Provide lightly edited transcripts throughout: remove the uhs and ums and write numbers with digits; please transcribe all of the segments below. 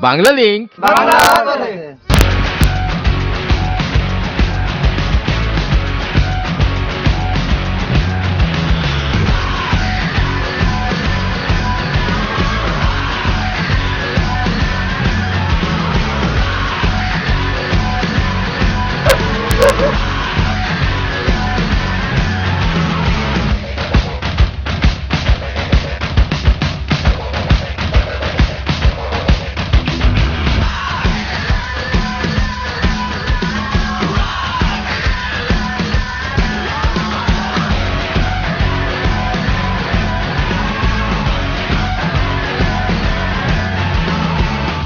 Bangla link Bangla পথে।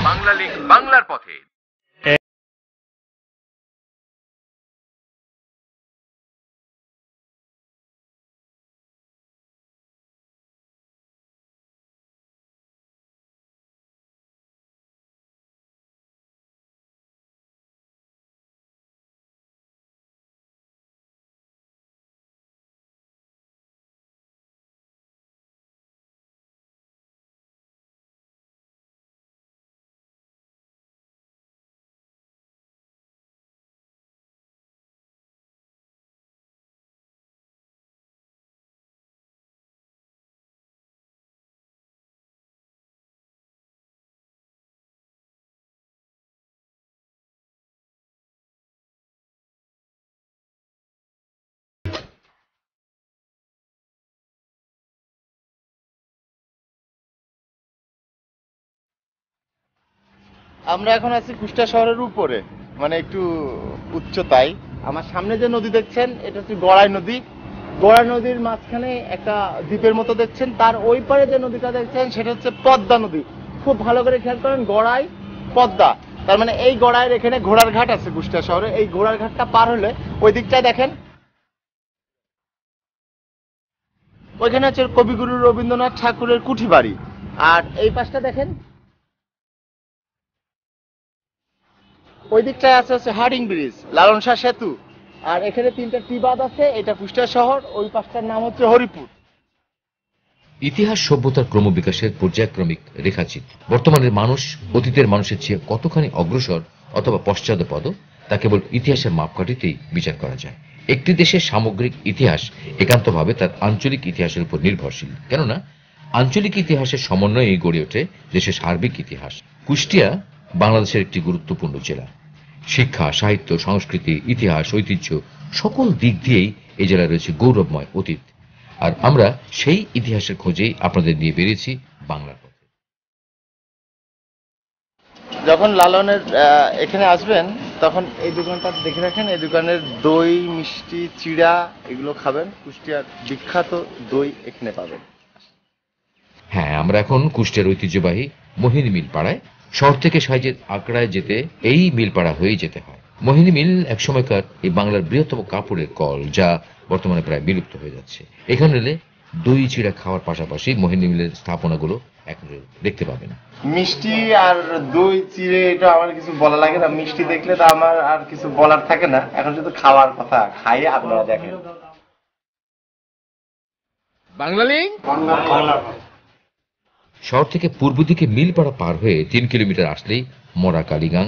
Bangla link বাংলার পথে। আমরা এখন আছি কুষ্টিয়া শহরের উপরে, মানে একটু উচ্চতায়। আমার সামনে যে নদী দেখছেন এটা হচ্ছে গড়াই নদী। গড়াই নদীর মাঝখানে একটা দ্বীপের মতো দেখছেন, তার ওই পারে যে নদীটা দেখছেন সেটা হচ্ছে পদ্মা নদী। খুব ভালো করে খেয়াল করেন, গড়াই পদ্মা, তার মানে এই গড়াইয়ের এখানে ঘোড়ার ঘাট আছে কুষ্টিয়া শহরে। এই ঘোড়ার ঘাটটা পার হলে ওই দিকটায় দেখেন, ওইখানে হচ্ছে কবিগুরু রবীন্দ্রনাথ ঠাকুরের কুঠি বাড়ি। আর এই পাশটা দেখেন, ওই দিকটায় আছে হচ্ছে হার্ডিং ব্রিজ, লালন শাহ সেতু। আর এখানে তিনটা টি বাঁধ আছে, এটা কুষ্টিয়া শহর। ওই পাশটার নাম হচ্ছে হরিপুর। ইতিহাস সভ্যতার ক্রমবিকাশের পর্যায়ক্রমিক রেখাচিত্র। বর্তমানের মানুষ অতীতের মানুষের চেয়ে কতখানি অগ্রসর অথবা পশ্চাৎপদ তা কেবল ইতিহাসের মাপকাঠিতেই বিচার করা যায়। একটি দেশের সামগ্রিক ইতিহাস একান্তভাবে তার আঞ্চলিক ইতিহাসের উপর নির্ভরশীল, কেননা আঞ্চলিক ইতিহাসের সমন্বয়েই গড়ে ওঠে দেশের সার্বিক ইতিহাস। কুষ্টিয়া বাংলাদেশের একটি গুরুত্বপূর্ণ জেলা। শিক্ষা, সাহিত্য, সংস্কৃতি, ইতিহাস, ঐতিহ্য সকল দিক দিয়েই এই জেলায় রয়েছে গৌরবময় অতীত। আর আমরা সেই ইতিহাসের খোঁজেই আপনাদের নিয়ে বেরিয়েছি বাংলার পথে। যখন লালনের এখানে আসবেন তখন এই দোকানটা দেখে রাখেন, এই দোকানের দই, মিষ্টি, চিড়া এগুলো খাবেন। কুষ্টিয়ার বিখ্যাত দই এখানে পাবেন। হ্যাঁ, আমরা এখন কুষ্টিয়ার ঐতিহ্যবাহী মোহিনী মিল পাড়ায়। শহর থেকে সাইজের আগ্রায় যেতে এই মিল পাড়া হয়েই যেতে হয়। মোহিনী মিল একসময়কার এই বাংলার বৃহত্তম কাপড়ের কল, যা বর্তমানে প্রায় বিলুপ্ত হয়ে যাচ্ছে। এখানে এলে দই চিড়া খাওয়ার পাশাপাশি মোহিনী মিলের স্থাপনাগুলো এখন দেখতে পাবেন। মিষ্টি আর দই চিড়ে এটা আমার কিছু বলা লাগে না। মিষ্টি দেখলে তো আমার আর কিছু বলার থাকে না, এখন শুধু খাওয়ার কথা। খাইয়ে আপনারা দেখেন। বাংলা লিংক শহর থেকে পূর্ব দিকে মিলপাড়া পার হয়ে 3 কিলোমিটার আসলেই মরা কালীগাং।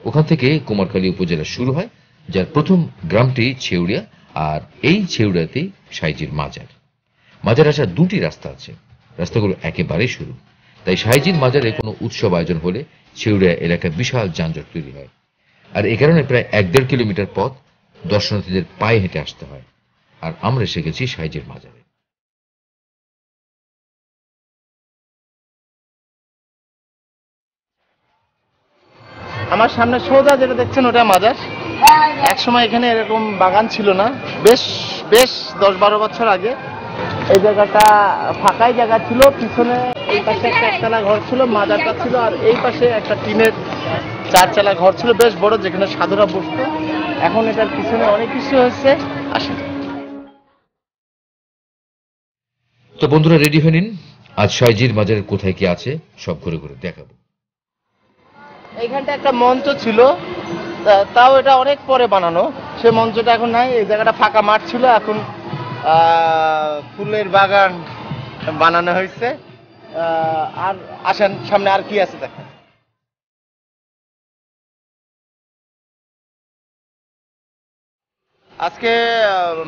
ওখান থেকে কুমারখালী উপজেলা শুরু হয়, যার প্রথম গ্রামটি ছেউড়িয়া। আর এই ছেউড়িয়াতেই সাইজির মাজার। মাজার আসার দুটি রাস্তা আছে, রাস্তাগুলো একেবারে শুরু। তাই সাইজির মাজারে কোনো উৎসব আয়োজন হলে ছেউড়িয়া এলাকায় বিশাল যানজট তৈরি হয়। আর এ কারণে প্রায় 1-1.5 কিলোমিটার পথ দর্শনার্থীদের পায়ে হেঁটে আসতে হয়। আর আমরা এসে গেছি সাইজির মাজারে। আমার সামনে সোজা যেটা দেখছেন ওটা মাজার। একসময় এখানে এরকম বাগান ছিল না, বেশ বেশ 10-12 বছর আগে এই জায়গাটা ফাঁকাই জায়গা ছিল। পিছনে এই পাশে একটা একতলা ঘর ছিল, মাজারটা ছিল। আর এই পাশে একটা টিনের 4 চালা ঘর ছিল, বেশ বড়, যেখানে সাধুরা বসতো। এখন এটার পিছনে অনেক কিছু হয়েছে। আসেন। তো বন্ধুরা, রেডি হয়ে নিন, আজ সাইজির মাজারের কোথায় কি আছে সব ঘুরে ঘুরে দেখাবো। এইখানটা একটা মঞ্চ ছিল, তাও এটা অনেক পরে বানানো। সে মঞ্চটা এখন নাই। এই জায়গাটা ফাঁকা মাঠ ছিল, এখন ফুলের বাগান বানানো হয়েছে। আর আসেন সামনে আর কি আছে দেখেন। আজকে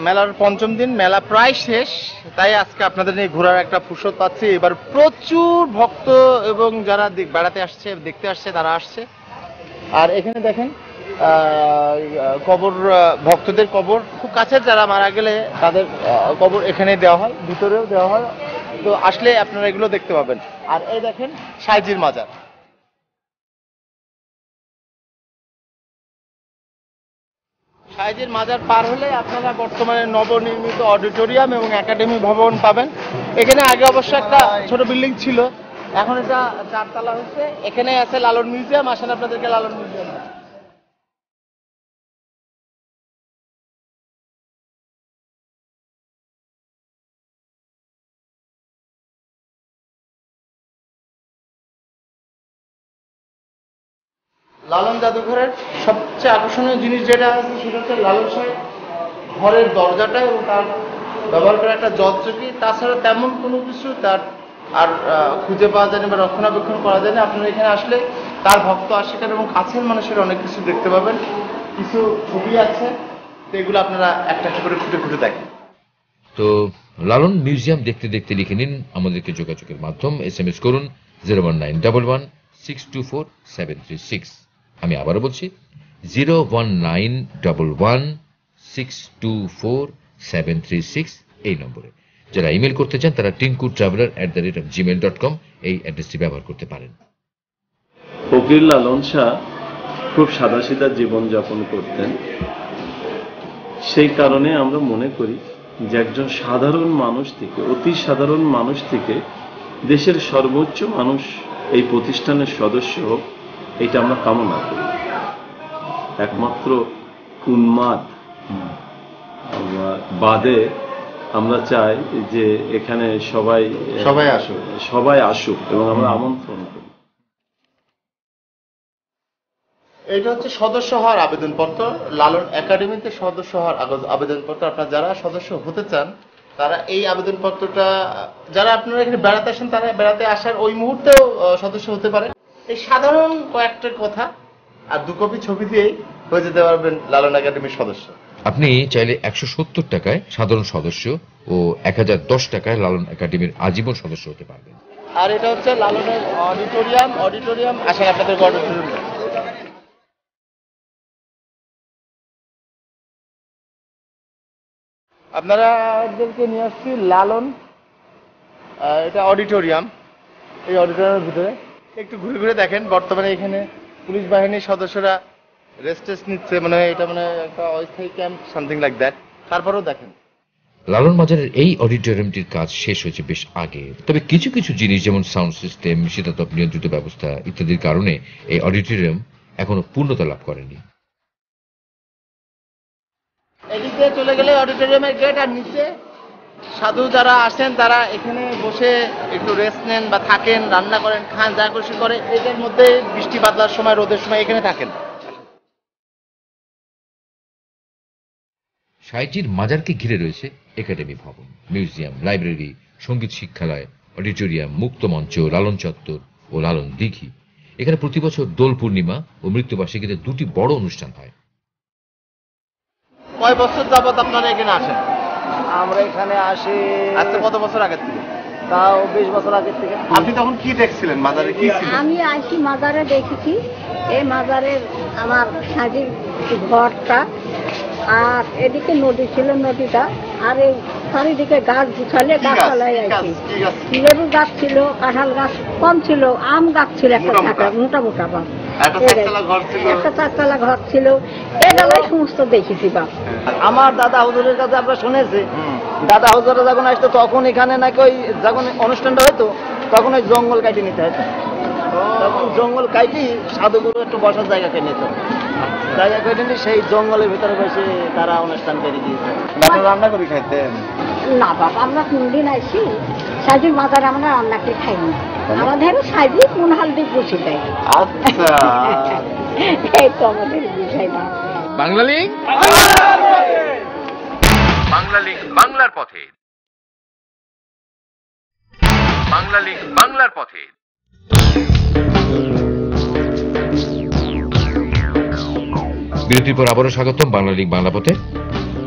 মেলার পঞ্চম দিন, মেলা প্রায় শেষ, তাই আজকে আপনাদের নিয়ে ঘোরার একটা ফুরসত পাচ্ছি। এবার প্রচুর ভক্ত এবং যারা বেড়াতে আসছে, দেখতে আসছে, তারা আসছে। আর এখানে দেখেন কবর, ভক্তদের কবর খুব কাছের, যারা মারা গেলে তাদের কবর এখানে দেওয়া হয়, ভিতরেও দেওয়া হয়। তো আসলে আপনারা এগুলো দেখতে পাবেন। আর এই দেখেন সাইজির মাজার। সাইজির মাজার পার হলে আপনারা বর্তমানে নবনির্মিত অডিটোরিয়াম এবং একাডেমি ভবন পাবেন। এখানে আগে অবশ্য একটা ছোট বিল্ডিং ছিল, এখন এটা 4 তলা হয়েছে। এখানে আছে লালন মিউজিয়াম। আসেন আপনাদেরকে লালন মিউজিয়াম। লালন জাদুঘরের সবচেয়ে আকর্ষণীয় জিনিস যেটা আছে সেটা হচ্ছে লালন সাহেব ঘরের দরজাটা এবং তার ব্যবহার করা একটা যন্ত্রটি। তাছাড়া তেমন কোনো কিছু তার আর খুঁজে পাওয়া যায়নি বা রক্ষণাবেক্ষণ করা যায়নি। আপনারা এখানে আসলে তার ভক্ত আশিকার এবং কাছের মানুষের অনেক কিছু দেখতে পাবেন। কিছু ছবি আছে, তো এগুলো আপনারা একটা একটা করে খুঁটে খুঁটে দেখেন। তো লালন মিউজিয়াম দেখতে দেখতে লিখে নিন। আমাদেরকে যোগাযোগের মাধ্যম SMS করুন 01911624736। আমি আবারও বলছি 01911624736 এই নম্বরে। যারা ইমেল করতে চান তারা tinku.traveler@gmail.com এই অ্যাড্রেসটি ব্যবহার করতে পারেন। ফকির লালন শাহ খুব সাদাসিধা জীবনযাপন করতেন। সেই কারণে আমরা মনে করি যে একজন সাধারণ মানুষ থেকে, অতি সাধারণ মানুষ থেকে দেশের সর্বোচ্চ মানুষ এই প্রতিষ্ঠানের সদস্য হোক, এটা আমরা কামনা করি। একমাত্র উন্মাদ বাদে আমরা চাই যে এখানে সবাই আসুক এবং আমরা আমন্ত্রণ করি। এটা হচ্ছে সদস্য হওয়ার আবেদনপত্র। লালন একাডেমিতে সদস্য হওয়ার আবেদনপত্র। আপনারা যারা সদস্য হতে চান তারা এই আবেদনপত্রটা, যারা আপনারা এখানে বেড়াতে আসেন তারা বেড়াতে আসার ওই মুহূর্তেও সদস্য হতে পারে। এই সাধারণ কয়েকটা কথা আর 2 কপি ছবি দিয়েই হয়ে যেতে পারবেন লালন একাডেমির সদস্য। আপনি চাইলে 170 টাকায় সাধারণ সদস্য ও 1010 টাকায় লালন একাডেমির আজীবন সদস্য হতে পারবেন। আর এটা হচ্ছে লালনের অডিটোরিয়াম। আসেন আপনাদের অডিটোরিয়াম। আপনাদেরকে নিয়ে আসছি লালন, এটা অডিটোরিয়াম। এই অডিটোরিয়ামের ভিতরে একটু ঘুরে ঘুরে দেখেন। বর্তমানে এখানে পুলিশ বাহিনীর সদস্যরা রেস্ট নিচ্ছে, মানে এটা মানে একটা অস্থায়ী ক্যাম্প, সামথিং লাইক দ্যাট। তারপরেও দেখেন লালন বাজারের এই অডিটোরিয়ামটির কাজ শেষ হয়েছে বেশ আগে, তবে কিছু কিছু জিনিস যেমন সাউন্ড সিস্টেম, শীতাতপ নিয়ন্ত্রিত ব্যবস্থা ইত্যাদির কারণে এই অডিটোরিয়াম এখনো পূর্ণতা লাভ করেনি। এদিক দিয়ে চলে গেলে অডিটোরিয়ামের গেট, আর নিচে সাধু যারা আসেন তারা এখানে বসে একটু রেস্ট নেন বা থাকেন, রান্না করেন, খান, যা খুশি করে। এদের মধ্যে বৃষ্টি বাদলার সময়, রোদের সময় এখানে থাকেন। সাইজির মাজারকে ঘিরে রয়েছে একাডেমি ভবন, মিউজিয়াম, লাইব্রেরি, সঙ্গীত শিক্ষালয়, অডিটোরিয়াম, মুক্ত মঞ্চ, লালন চত্বর ও লালন দিঘি। এখানে প্রতি বছর দোল পূর্ণিমা ও মৃত্যুবার্ষিকীতে 2টি বড় অনুষ্ঠান হয়। কয় বছর যাবত আপনারা এখানে আসেন? আমরা এখানে আসি আজকে কত বছর আগের থেকে? তাও 20 বছর আগের থেকে। আপনি তখন কি দেখছিলেন মাজারে? কি ছিল? আমি আসি মাজারে দেখেছি, এই মাজারের আমার সাজির ঘরটা, আর এদিকে নদী ছিল, নদীটা, আর এই চারিদিকে গাছ গুছালে গাছপালায় আছি। লেবু গাছ ছিল, কাঁঠাল গাছ কম ছিল, আম গাছ ছিল একটা মোটা মোটা গাছ, একটা 4 তলা ঘর ছিল। এ বেলায় সমস্ত দেখেছি বাপ। আমার দাদা হুজুরের কাছে আমরা শুনেছি, দাদা হুজুরা যখন আসতো তখন এখানে নাকি ওই যখন অনুষ্ঠানটা হতো তখন ওই জঙ্গল কাটি নিতে হতো। তখন জঙ্গল কাটি সাধুগুরু একটু বসার জায়গাকে নিত, জায়গা কেটে নিয়ে সেই জঙ্গলের ভিতরে বসে তারা অনুষ্ঠান করে দিয়েছে। রান্না করে খাইতেন? না বাবা, আমরা কোনদিন আসি সাজির মাজারে আমরা রান্না করে খাইনি। আমাদের সাজি কোন হালদি বসে দেয়। আচ্ছা, এই তো আমাদের বুঝাই না। বাংলা লিঙ্ক বাংলার পথে। বাংলা লিঙ্ক বাংলার পথে। বিরতির পর আবারও স্বাগতম বাংলা লিঙ্ক বাংলা পথে।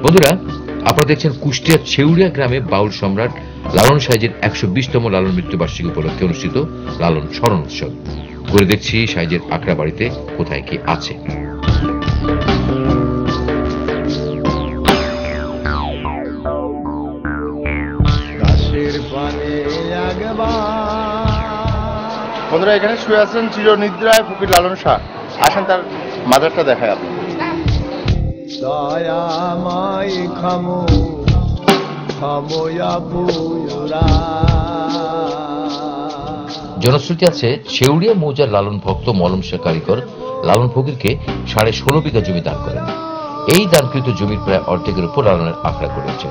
বন্ধুরা, আপনারা দেখছেন কুষ্টিয়ার ছেউড়িয়া গ্রামে বাউল সম্রাট লালন সাইজের 120তম লালন মৃত্যুবার্ষিকী উপলক্ষে অনুষ্ঠিত লালন স্মরণ উৎসব। ঘুরে দেখছি সাইজের আখড়া বাড়িতে কোথায় কি আছে। বন্ধুরা, এখানে শুয়ে আছেন চিরনিদ্রায় ফকির লালন শাহ। আসেন তার মাজারটা দেখায় আপনি। দয়াময় খামো খামোয়া পুরা। জনশ্রুতি আছে ছেউড়িয়া মৌজার লালন ভক্ত মলম শাহ কারিগর লালন ফকিরকে 16.5 বিঘা জমি দান করেন। এই দানকৃত জমির প্রায় অর্ধেকের উপর লালনের আখড়া করেছে।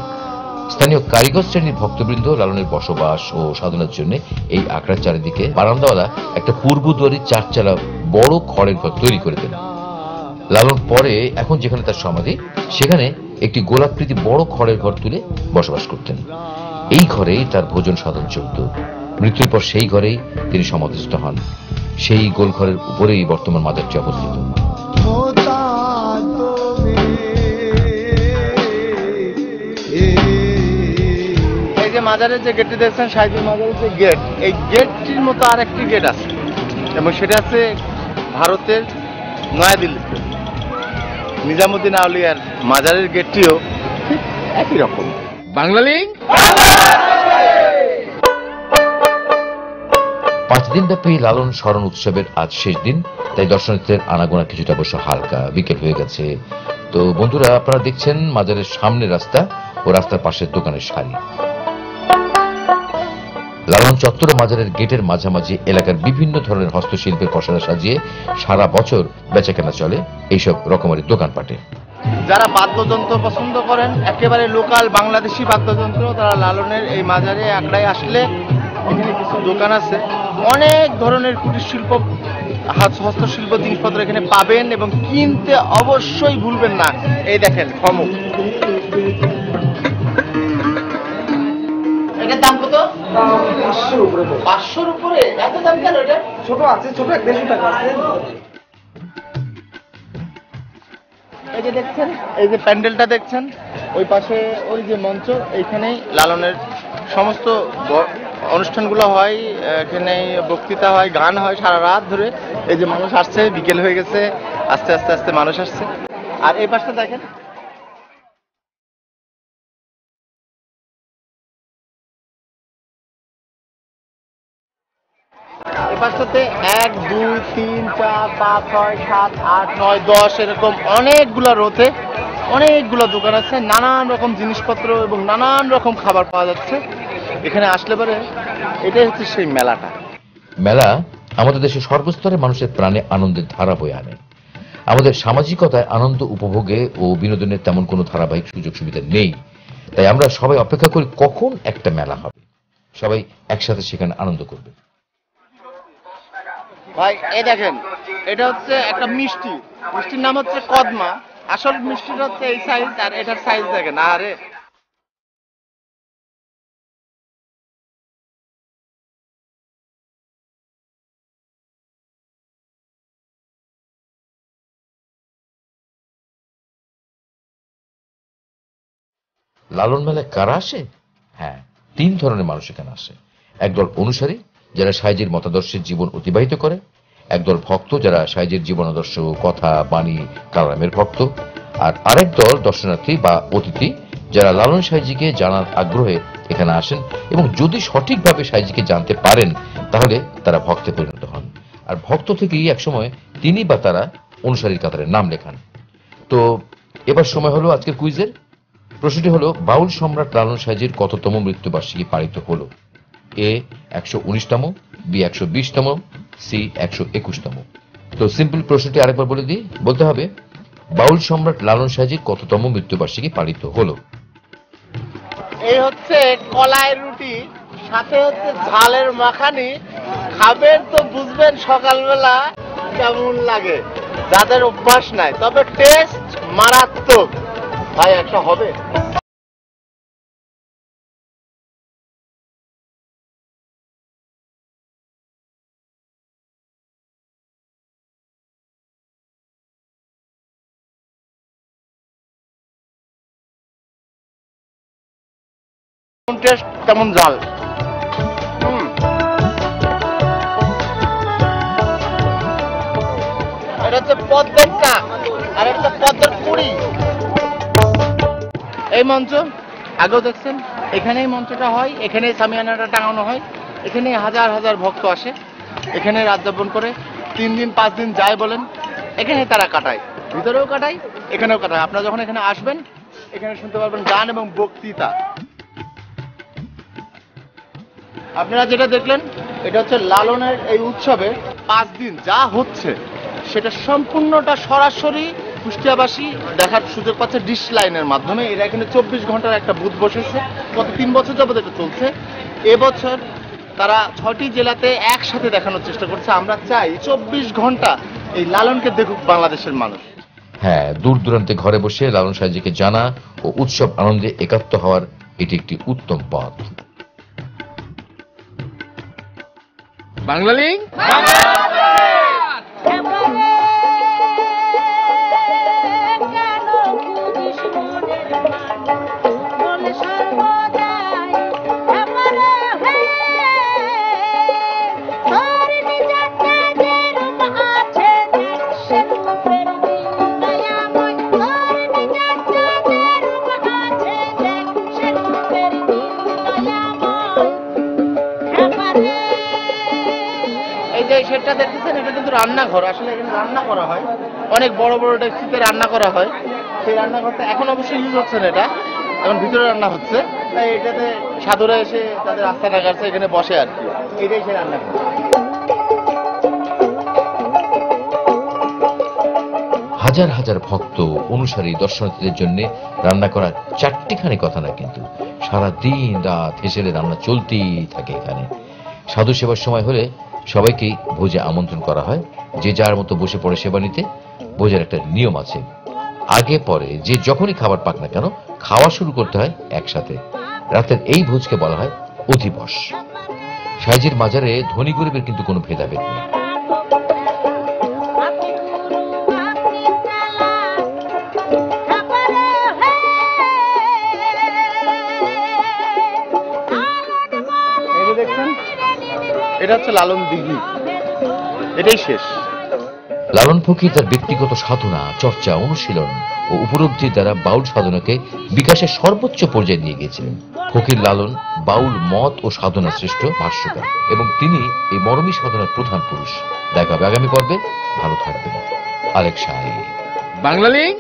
স্থানীয় কারিগর শ্রেণীর ভক্তবৃন্দ লালনের বসবাস ও সাধনার জন্য এই আখড়ার চারিদিকে বারান্দাওয়ালা একটা পূর্বদুয়ারি 4 চালা বড় খড়ের ঘর তৈরি করে দেন। লালন পরে এখন যেখানে তার সমাধি সেখানে একটি গোলাকৃতি বড় খড়ের ঘর তুলে বসবাস করতেন। এই ঘরেই তার ভোজন সাধন চলত। মৃত্যুর পর সেই ঘরেই তিনি সমাধিস্থ হন। সেই গোলঘরের উপরেই বর্তমান মাজারটি অবস্থিত। এই যে মাজারের যে গেটটি দেখছেন, সাইজের মাজারের যে গেট, এই গেটটির মতো আর একটি গেট আছে এবং সেটা আছে ভারতের নয়াদিল্লিতে। নিজামুদ্দিন আউলিয়ার মাজারের গেটটিও ঠিক একই রকম। বাংলা লিঙ্ক 5 দিন ব্যাপী লালন স্মরণ উৎসবের আজ শেষ দিন, তাই দর্শনার্থীদের আনাগোনা কিছুটা অবশ্য হালকা। বিকেল হয়ে গেছে। তো বন্ধুরা, আপনারা দেখছেন মাজারের সামনে রাস্তা ও রাস্তার পাশের দোকানের সারি। লালন চত্বর মাজারের গেটের মাঝামাঝি এলাকার বিভিন্ন ধরনের হস্তশিল্পের পসরা সাজিয়ে সারা বছর বেচাকেনা চলে এইসব রকমারি দোকানপাটে। যারা বাদ্যযন্ত্র পছন্দ করেন, একেবারে লোকাল বাংলাদেশি বাদ্যযন্ত্র, তারা লালনের এই মাজারে আখড়ায় আসলে এখানে কিছু দোকান আছে। অনেক ধরনের কুটির শিল্প, হস্তশিল্প জিনিসপত্র এখানে পাবেন এবং কিনতে অবশ্যই ভুলবেন না। এই দেখেন খমক, এটার দাম কত? 500-র উপরে। এত দাম কেন? এটা ছোট আছে, ছোট 150 টাকা আছে। এই যে দেখছেন, এই যে প্যান্ডেলটা দেখছেন, ওই পাশে ওই যে মঞ্চ, এইখানেই লালনের সমস্ত অনুষ্ঠানগুলো হয়। এখানে বক্তৃতা হয়, গান হয় সারা রাত ধরে। এই যে মানুষ আসছে, বিকেল হয়ে গেছে, আস্তে আস্তে আস্তে মানুষ আসছে। আর এই পাশটা দেখেন, এই পাশটাতে 1 2 3 4 5 6 7 8 9 10 এরকম অনেকগুলো রোতে অনেকগুলো দোকান আছে। নানান রকম জিনিসপত্র এবং নানান রকম খাবার পাওয়া যাচ্ছে এখানে আসলে পরে। এটাই হচ্ছে সেই মেলাটা। মেলা আমাদের দেশের সর্বস্তরের মানুষের প্রাণে আনন্দের ধারা বয়ে আনে। আমাদের সামাজিকতায় আনন্দ উপভোগে ও বিনোদনের তেমন কোনো ধারাবাহিক সুযোগ সুবিধা নেই, তাই আমরা সবাই অপেক্ষা করি কখন একটা মেলা হবে, সবাই একসাথে সেখানে আনন্দ করবে। ভাই এই দেখেন, এটা হচ্ছে একটা মিষ্টি, মিষ্টির নাম হচ্ছে কদমা। আসল মিষ্টিটা হচ্ছে এই সাইজ, আর এটার সাইজ দেখেন। আরে লালন মেলায় কারা আসে? হ্যাঁ, 3 ধরনের মানুষ এখানে আসে। একদল অনুসারী, যারা সাইজের মতাদর্শের জীবন অতিবাহিত করে। একদল ভক্ত, যারা সাইজের জীবনাদর্শ, কথা, বাণী, কালামের ভক্ত। আর আরেক দল দর্শনার্থী বা অতিথি, যারা লালন সাইজিকে জানার আগ্রহে এখানে আসেন এবং যদি সঠিকভাবে সাইজিকে জানতে পারেন তাহলে তারা ভক্তে পরিণত হন। আর ভক্ত থেকেই একসময় তিনি বা তারা অনুসারীর কাতারে নাম লেখান। তো এবার সময় হলো আজকের কুইজের। প্রশ্নটি হলো, বাউল সম্রাট লালন সাইজির কততম মৃত্যুবার্ষিকী পালিত হলো? এ 119তম, বি 120তম, সি 121তম। তো সিম্পল প্রশ্নটি আরেকবার বলে দিই, বলতে হবে বাউল সম্রাট লালন সাইজির কততম মৃত্যুবার্ষিকী পালিত হলো? এই হচ্ছে কলাই রুটি, সাথে হচ্ছে ঝালের মাখানি। খাবেন তো বুঝবেন সকালবেলা কেমন লাগে। যাদের অভ্যাস নাই, তবে টেস্ট মারাত্মক। ভাই একটা হবে? টেস্ট তেমন জাল। এটা হচ্ছে পদ্মের চা আর এটা হচ্ছে পদ্মের পুরি। এই মঞ্চ আগেও দেখছেন, এখানেই মঞ্চটা হয়, এখানেই সামিয়ানাটা টাঙানো হয়, এখানে হাজার হাজার ভক্ত আসে, এখানে রাত যাপন করে 3 দিন 5 দিন যায় বলেন, এখানে তারা কাটায়, ভিতরেও কাটায় এখানেও কাটায়। আপনারা যখন এখানে আসবেন এখানে শুনতে পারবেন গান এবং বক্তৃতা। আপনারা যেটা দেখলেন এটা হচ্ছে লালনের এই উৎসবে 5 দিন যা হচ্ছে সেটা সম্পূর্ণটা সরাসরি কুষ্টিয়াবাসী দেখার সুযোগ পাচ্ছে ডিশ লাইনের মাধ্যমে। এরা এখানে 24 ঘন্টার একটা বুথ বসেছে, গত 3 বছর যাবত এটা চলছে। এবছর তারা 6টি জেলাতে একসাথে দেখানোর চেষ্টা করছে। আমরা চাই 24 ঘন্টা এই লালনকে দেখুক বাংলাদেশের মানুষ। হ্যাঁ, দূর দূরান্তে ঘরে বসে লালন সাহেবকে জানা ও উৎসব আনন্দে একাত্ম হওয়ার এটি একটি উত্তম পথ। বাংলা লিঙ্ক সেটটা দেখতেছেন এটা কিন্তু রান্নাঘর, আসলে এখানে রান্না করা হয়, অনেক বড় বড় ডেকচিতে রান্না করা হয়। সেই রান্নাঘরটা এখন অবশ্যই ইউজ হচ্ছে না, এটা এখন ভিতরে রান্না হচ্ছে, তাই এটাতে সাধুরা এসে তাদের আস্থানা কাছে এখানে বসে আর কি, এটাই সেই রান্নাঘর। হাজার হাজার ভক্ত অনুসারী দর্শনার্থীদের জন্য রান্না করার 4টিখানি কথা না, কিন্তু সারা দিন রাত হেসেলে রান্না চলতেই থাকে এখানে। সাধু সেবার সময় হলে সবাইকেই ভোজে আমন্ত্রণ করা হয়, যে যার মতো বসে পড়ে সেবা নিতে। ভোজের একটা নিয়ম আছে, আগে পরে যে যখনই খাবার পাক না কেন খাওয়া শুরু করতে হয় একসাথে। রাতের এই ভোজকে বলা হয় অধিবস। সাইজির মাজারে ধনী গরিবের কিন্তু কোনো ভেদাভেদ নেই। দেখছেন এটা হচ্ছে লালন দিঘি, এটাই শেষ। লালন ফকির তার ব্যক্তিগত সাধনা, চর্চা, অনুশীলন ও উপলব্ধির দ্বারা বাউল সাধনাকে বিকাশের সর্বোচ্চ পর্যায়ে নিয়ে গিয়েছিলেন। ফকির লালন বাউল মত ও সাধনা শ্রেষ্ঠ ভাষ্যকার এবং তিনি এই মরমী সাধনার প্রধান পুরুষ। দেখা হবে আগামী পর্বে। ভালো থাকবেন। আলেক শাহ। বাংলা লিঙ্ক